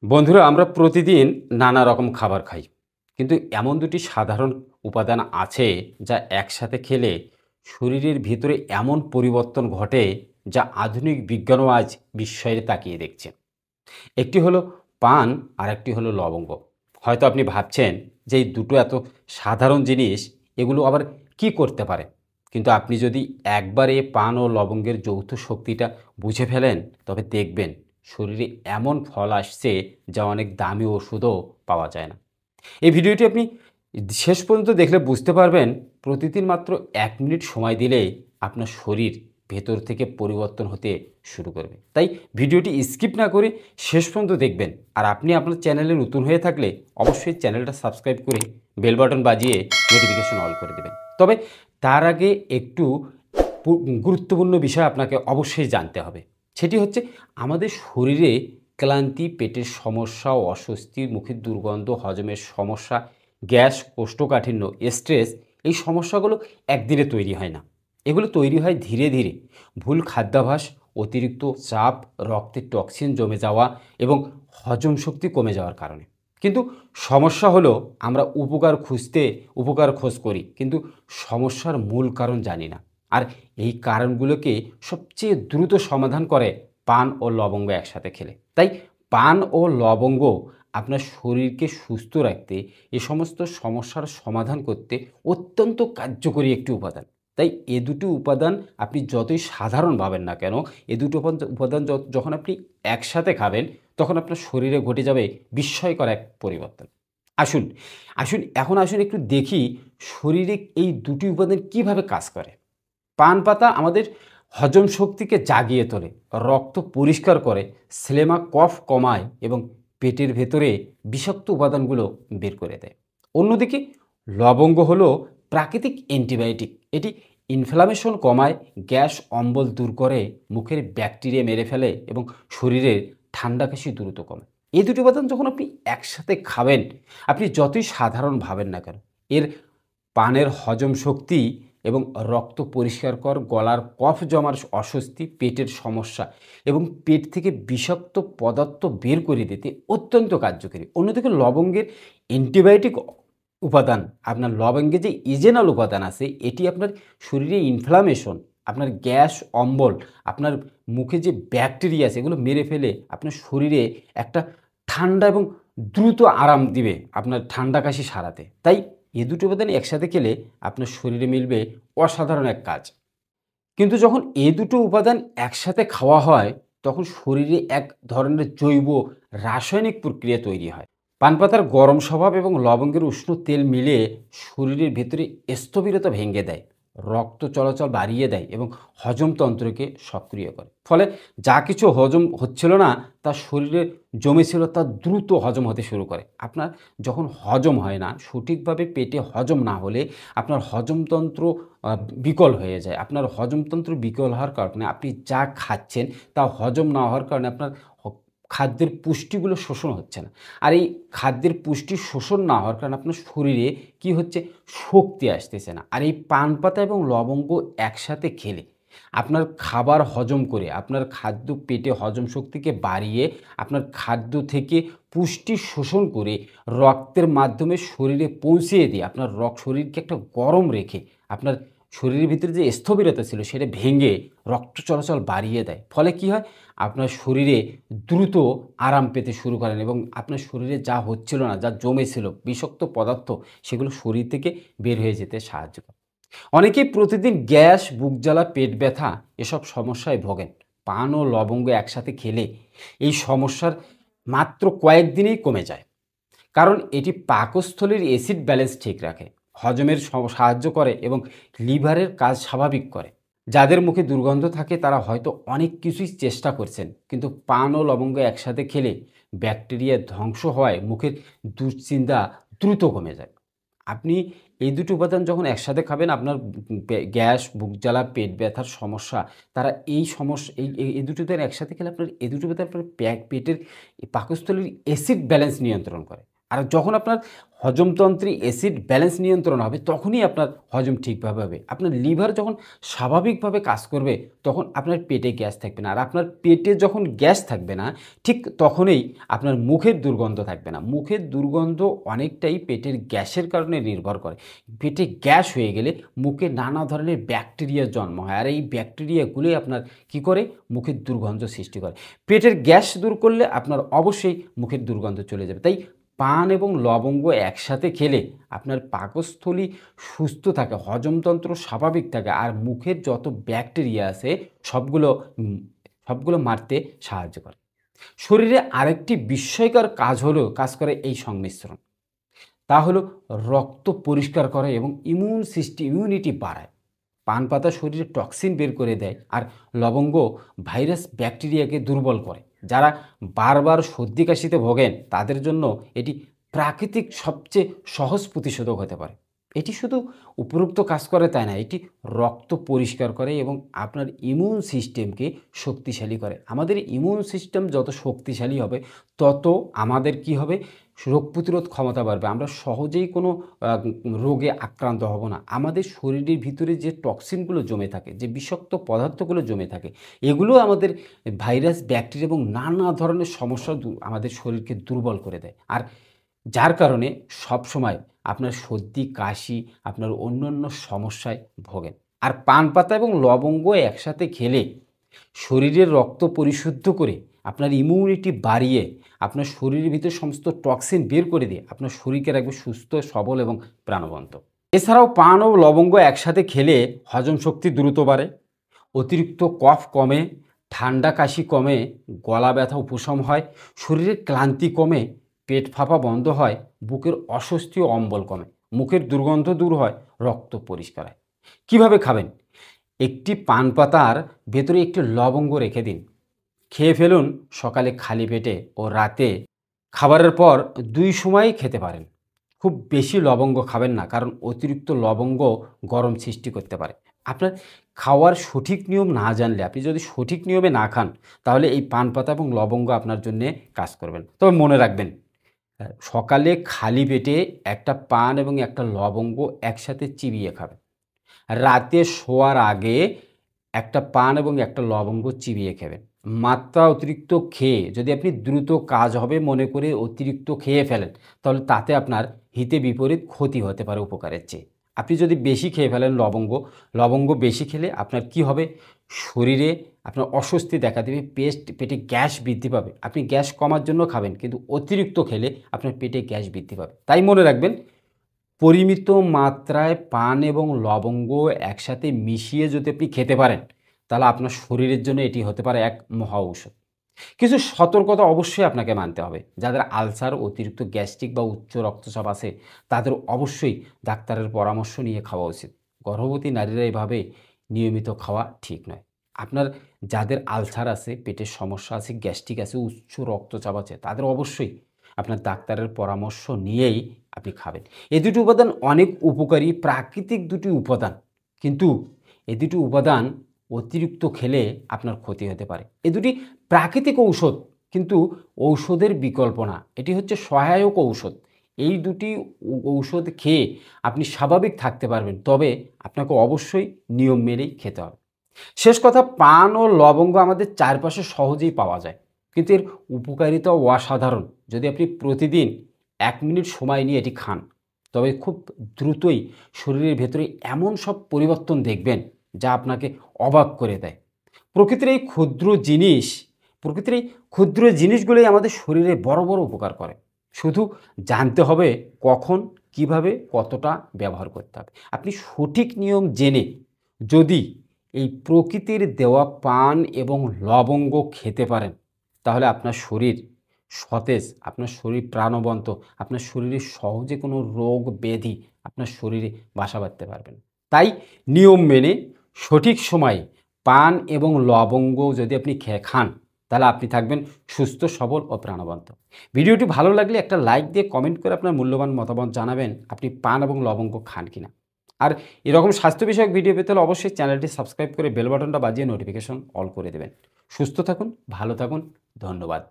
বন্ধুরা, আমরা প্রতিদিন নানা রকম খাবার খাই, কিন্তু এমন দুটি সাধারণ উপাদান আছে যা একসাথে খেলে শরীরের ভিতরে এমন পরিবর্তন ঘটে যা আধুনিক বিজ্ঞানও আজ বিস্ময়ে তাকিয়ে দেখছে। একটি হলো পান, আর একটি হলো লবঙ্গ। হয়তো আপনি ভাবছেন যে এই দুটো এত সাধারণ জিনিস, এগুলো আবার কি করতে পারে। কিন্তু আপনি যদি একবার এই পান ও লবঙ্গের যৌথ শক্তিটা বুঝে ফেলেন, তবে দেখবেন শরীরে এমন ফল আসছে যা অনেক দামি ওষুধও পাওয়া যায় না। এই ভিডিওটি আপনি শেষ পর্যন্ত দেখলে বুঝতে পারবেন প্রতিদিন মাত্র 1 মিনিট সময় দিলেই আপনার শরীর ভেতর থেকে পরিবর্তন হতে শুরু করবে। তাই ভিডিওটি স্কিপ না করে শেষ পর্যন্ত দেখবেন। আর আপনি আপনার চ্যানেলে নতুন হয়ে থাকলে অবশ্যই চ্যানেলটা সাবস্ক্রাইব করে বেল বাটন বাজিয়ে নোটিফিকেশন অল করে দেবেন। তবে তার আগে একটু গুরুত্বপূর্ণ বিষয় আপনাকে অবশ্যই জানতে হবে। সেটি হচ্ছে আমাদের শরীরে ক্লান্তি, পেটের সমস্যা, অস্বস্তি, মুখের দুর্গন্ধ, হজমের সমস্যা, গ্যাস, কোষ্ঠকাঠিন্য, স্ট্রেস, এই সমস্যাগুলো একদিনে তৈরি হয় না। এগুলো তৈরি হয় ধীরে ধীরে। ভুল খাদ্যাভ্যাস, অতিরিক্ত চাপ, রক্তে টক্সিন জমে যাওয়া এবং হজম শক্তি কমে যাওয়ার কারণে। কিন্তু সমস্যা হলো আমরা উপকার খোঁজ করি, কিন্তু সমস্যার মূল কারণ জানি না। আর এই কারণগুলোকে সবচেয়ে দ্রুত সমাধান করে পান ও লবঙ্গ একসাথে খেলে। তাই পান ও লবঙ্গ আপনার শরীরকে সুস্থ রাখতে, এ সমস্ত সমস্যার সমাধান করতে অত্যন্ত কার্যকরী একটি উপাদান। তাই এ দুটি উপাদান আপনি যতই সাধারণ ভাবেন না কেন, এ দুটো উপাদান যখন আপনি একসাথে খাবেন, তখন আপনার শরীরে ঘটে যাবে বিস্ময়কর এক পরিবর্তন। আসুন আসুন একটু দেখি শরীরে এই দুটি উপাদান কিভাবে কাজ করে। পান পাতা আমাদের হজম শক্তিকে জাগিয়ে তোলে, রক্ত পরিষ্কার করে, স্লেমা কফ কমায় এবং পেটের ভেতরে বিষাক্ত উপাদানগুলো বের করে দেয়। অন্যদিকে লবঙ্গ হলো প্রাকৃতিক অ্যান্টিবায়োটিক। এটি ইনফ্লামেশন কমায়, গ্যাস অম্বল দূর করে, মুখের ব্যাকটেরিয়া মেরে ফেলে এবং শরীরের ঠান্ডা কাশি দ্রুত কমায়। এই দুটি উপাদান যখন আপনি একসাথে খাবেন, আপনি যতই সাধারণ ভাবেন না কেন, এর পানের হজম শক্তি এবং রক্ত পরিষ্কার কর, গলার কফ জমার অস্বস্তি, পেটের সমস্যা এবং পেট থেকে বিষাক্ত পদার্থ বের করে দিতে অত্যন্ত কার্যকরী। অন্যদিকে লবঙ্গের অ্যান্টিবায়োটিক উপাদান, আপনার লবঙ্গে যে ইজেনাল উপাদান আছে, এটি আপনার শরীরে ইনফ্লামেশন, আপনার গ্যাস অম্বল, আপনার মুখে যে ব্যাকটেরিয়া আছে এগুলো মেরে ফেলে আপনার শরীরে একটা ঠান্ডা এবং দ্রুত আরাম দিবে আপনার ঠান্ডা কাশি সারাতে। তাই এ দুটো উপাদান একসাথে খেলে আপনার শরীরে মিলবে অসাধারণ এক কাজ। কিন্তু যখন এই দুটো উপাদান একসাথে খাওয়া হয়, তখন শরীরে এক ধরনের জৈব রাসায়নিক প্রক্রিয়া তৈরি হয়। পান পাতার গরম স্বভাব এবং লবঙ্গের উষ্ণ তেল মিলে শরীরের ভেতরে স্থবিরতা ভেঙে দেয়, রক্ত চলাচল বাড়িয়ে দেয় এবং হজমতন্ত্রকে সক্রিয় করে। ফলে যা কিছু হজম হচ্ছিল না, তা শরীরে জমেছিল, তা দ্রুত হজম হতে শুরু করে। আপনার যখন হজম হয় না সঠিকভাবে, পেটে হজম না হলে আপনার হজমতন্ত্র বিকল হয়ে যায়। আপনার হজমতন্ত্র বিকল হওয়ার কারণে আপনি যা খাচ্ছেন তা হজম না হওয়ার কারণে আপনার খাদ্যের পুষ্টিগুলো শোষণ হচ্ছে না। আর এই খাদ্যের পুষ্টি শোষণ না হওয়ার কারণে আপনার শরীরে কি হচ্ছে, শক্তি আসতেছে না। আর এই পান পাতা এবং লবঙ্গ একসাথে খেলে আপনার খাবার হজম করে, আপনার খাদ্য পেটে হজম শক্তিকে বাড়িয়ে, আপনার খাদ্য থেকে পুষ্টি শোষণ করে রক্তের মাধ্যমে শরীরে পৌঁছিয়ে দিয়ে আপনার শরীরকে একটা গরম রেখে আপনার শরীরের ভিতরে যে স্থবিরতা ছিল সেটা ভেঙে রক্ত চলাচল বাড়িয়ে দেয়। ফলে কি হয়, আপনার শরীরে দ্রুত আরাম পেতে শুরু করেন এবং আপনার শরীরে যা হচ্ছিল না, যা জমেছিল বিষাক্ত পদার্থ, সেগুলো শরীর থেকে বের হয়ে যেতে সাহায্য করে। অনেকেই প্রতিদিন গ্যাস, বুক জ্বালা, পেট ব্যথা এসব সমস্যায় ভোগেন। পান ও লবঙ্গ একসাথে খেলে এই সমস্যার মাত্র কয়েকদিনেই কমে যায়। কারণ এটি পাকস্থলীর অ্যাসিড ব্যালেন্স ঠিক রাখে, হজমের সাহায্য করে এবং লিভারের কাজ স্বাভাবিক করে। যাদের মুখে দুর্গন্ধ থাকে তারা হয়তো অনেক কিছুই চেষ্টা করছেন, কিন্তু পান ও লবঙ্গ একসাথে খেলে ব্যাকটেরিয়া ধ্বংস হওয়ায় মুখের দুশ্চিন্তা দ্রুত কমে যায়। আপনি এই দুটো উপাদান যখন একসাথে খাবেন, আপনার গ্যাস, বুক জ্বালা, পেট ব্যথার সমস্যা, তারা এই সমস্যা এই দুটো উপাদান একসাথে খেলে আপনার এই দুটো উপাদান আপনার পেটের পাকস্থলীর অ্যাসিড ব্যালেন্স নিয়ন্ত্রণ করে। আর যখন আপনার হজমতন্ত্রে অ্যাসিড ব্যালেন্স নিয়ন্ত্রণ হবে তখনই আপনার হজম ঠিকভাবে হবে। আপনার লিভার যখন স্বাভাবিকভাবে কাজ করবে তখন আপনার পেটে গ্যাস থাকবে না। আর আপনার পেটে যখন গ্যাস থাকবে না ঠিক তখনই আপনার মুখের দুর্গন্ধ থাকবে না। মুখের দুর্গন্ধ অনেকটাই পেটের গ্যাসের কারণে নির্ভর করে। পেটে গ্যাস হয়ে গেলে মুখে নানা ধরনের ব্যাকটেরিয়ার জন্ম হয়। আর এই ব্যাকটেরিয়াগুলোই আপনার কী করে? মুখের দুর্গন্ধ সৃষ্টি করে। পেটের গ্যাস দূর করলে আপনার অবশ্যই মুখের দুর্গন্ধ চলে যাবে। তাই পান এবং লবঙ্গ একসাথে খেলে আপনার পাকস্থলী সুস্থ থাকে, হজমতন্ত্র স্বাভাবিক থাকে, আর মুখের যত ব্যাকটেরিয়া আছে সবগুলো মারতে সাহায্য করে। শরীরে আরেকটি বিস্ময়কর কাজ করে এই সংমিশ্রণ। তা হলো রক্ত পরিষ্কার করে এবং ইমিউনিটি বাড়ায়। পান পাতা শরীরে টক্সিন বের করে দেয়, আর লবঙ্গ ভাইরাস ব্যাকটেরিয়াকে দুর্বল করে। যারা বারবার সর্দি কাশিতে ভোগেন তাদের জন্য এটি প্রাকৃতিক সবচেয়ে সহজ প্রতিষেধক হতে পারে। এটি শুধু উপরোক্ত কাজ করে তাই না, এটি রক্ত পরিষ্কার করে এবং আপনার ইমিউন সিস্টেমকে শক্তিশালী করে। আমাদের ইমিউন সিস্টেম যত শক্তিশালী হবে তত আমাদের কি হবে? রোগ প্রতিরোধ ক্ষমতা বাড়বে। আমরা সহজেই কোনো রোগে আক্রান্ত হব না। আমাদের শরীরের ভিতরে যে টক্সিনগুলো জমে থাকে, যে বিষাক্ত পদার্থগুলো জমে থাকে, এগুলো আমাদের ভাইরাস, ব্যাকটেরিয়া এবং নানা ধরনের সমস্যা আমাদের শরীরকে দুর্বল করে দেয়। আর যার কারণে সবসময় আপনার সর্দি কাশি, আপনার অন্যান্য সমস্যায় ভোগেন। আর পান পাতা এবং লবঙ্গ একসাথে খেলে শরীরের রক্ত পরিশুদ্ধ করে আপনার ইমিউনিটি বাড়িয়ে আপনার শরীরের ভিতরে সমস্ত টক্সিন বের করে দিয়ে আপনার শরীরকে রাখবে সুস্থ, সবল এবং প্রাণবন্ত। এছাড়াও পান ও লবঙ্গ একসাথে খেলে হজম শক্তি দ্রুত বাড়ে, অতিরিক্ত কফ কমে, ঠান্ডা কাশি কমে, গলা ব্যথা উপশম হয়, শরীরের ক্লান্তি কমে, পেট ফাঁপা বন্ধ হয়, বুকের অস্বস্তি ও অম্বল কমে, মুখের দুর্গন্ধ দূর হয়, রক্ত পরিষ্কার হয়। কীভাবে খাবেন? একটি পান পাতার ভেতরে একটি লবঙ্গ রেখে দিন, খেয়ে ফেলুন সকালে খালি পেটে ও রাতে খাবারের পর 2 সময়ই খেতে পারেন। খুব বেশি লবঙ্গ খাবেন না, কারণ অতিরিক্ত লবঙ্গ গরম সৃষ্টি করতে পারে। আপনার খাওয়ার সঠিক নিয়ম না জানলে, আপনি যদি সঠিক নিয়মে না খান তাহলে এই পান পাতা এবং লবঙ্গ আপনার জন্যে কাজ করবেন। তবে মনে রাখবেন, সকালে খালি পেটে একটা পান এবং একটা লবঙ্গ একসাথে চিবিয়ে খাবেন। রাতে শোয়ার আগে একটা পান এবং একটা লবঙ্গ চিবিয়ে খাবেন। মাত্রা অতিরিক্ত খেয়ে যদি আপনি দ্রুত কাজ হবে মনে করে অতিরিক্ত খেয়ে ফেলেন তাহলে তাতে আপনার হিতে বিপরীত ক্ষতি হতে পারে উপকারের চেয়ে। আপনি যদি বেশি খেয়ে ফেলেন লবঙ্গ বেশি খেলে আপনার কি হবে? শরীরে আপনার অস্বস্তি দেখা দেবে, পেটে গ্যাস বৃদ্ধি পাবে। আপনি গ্যাস কমার জন্য খাবেন, কিন্তু অতিরিক্ত খেলে আপনার পেটে গ্যাস বৃদ্ধি পাবে। তাই মনে রাখবেন, পরিমিত মাত্রায় পান এবং লবঙ্গ একসাথে মিশিয়ে যদি আপনি খেতে পারেন তাহলে আপনার শরীরের জন্য এটি হতে পারে এক মহা ঔষধ। কিছু সতর্কতা অবশ্যই আপনাকে মানতে হবে। যাদের আলসার, অতিরিক্ত গ্যাস্ট্রিক বা উচ্চ রক্তচাপ আছে তাদের অবশ্যই ডাক্তারের পরামর্শ নিয়ে খাওয়া উচিত। গর্ভবতী নারীরা এভাবে নিয়মিত খাওয়া ঠিক নয়। আপনার যাদের আলসার আছে, পেটের সমস্যা আছে, গ্যাস্ট্রিক আছে, উচ্চ রক্তচাপ আছে, তাদের অবশ্যই আপনার ডাক্তারের পরামর্শ নিয়েই আপনি খাবেন। এই দুটি উপাদান অনেক উপকারী, প্রাকৃতিক দুটি উপাদান, কিন্তু এই দুটি উপাদান অতিরিক্ত খেলে আপনার ক্ষতি হতে পারে। এ দুটি প্রাকৃতিক ঔষধ, কিন্তু ঔষধের বিকল্প না, এটি হচ্ছে সহায়ক ঔষধ। এই দুটি ঔষধ খেয়ে আপনি স্বাভাবিক থাকতে পারবেন, তবে আপনাকে অবশ্যই নিয়ম মেনেই খেতে হবে। শেষ কথা, পান ও লবঙ্গ আমাদের চারপাশে সহজেই পাওয়া যায়, কিন্তু এর উপকারিতা অসাধারণ। যদি আপনি প্রতিদিন 1 মিনিট সময় নিয়ে এটি খান তবে খুব দ্রুতই শরীরের ভেতরে এমন সব পরিবর্তন দেখবেন যা আপনাকে অবাক করে দেয়। প্রকৃতির এই ক্ষুদ্র জিনিসগুলোই আমাদের শরীরে বড় বড় উপকার করে। শুধু জানতে হবে কখন, কিভাবে, কতটা ব্যবহার করতে হবে। আপনি সঠিক নিয়ম জেনে যদি এই প্রকৃতির দেওয়া পান এবং লবঙ্গ খেতে পারেন তাহলে আপনার শরীর সতেজ, আপনার শরীর প্রাণবন্ত, আপনার শরীরে সহজে কোনো রোগ ব্যাধি আপনার শরীরে বাসা বাঁধতে পারবেন। তাই নিয়ম মেনে সঠিক সময়ে পান এবং লবঙ্গ যদি আপনি খান তাহলে আপনি থাকবেন সুস্থ, সবল ও প্রাণবন্ত। ভিডিওটি ভালো লাগলে একটা লাইক দিয়ে কমেন্ট করে আপনার মূল্যবান মতামত জানাবেন আপনি পান এবং লবঙ্গ খান কিনা। আর এরকম স্বাস্থ্য বিষয়ক ভিডিও পেতে হলে অবশ্যই চ্যানেলটি সাবস্ক্রাইব করে বেল বাটনটা বাজিয়ে নোটিফিকেশন অল করে দেবেন। সুস্থ থাকুন, ভালো থাকুন, ধন্যবাদ।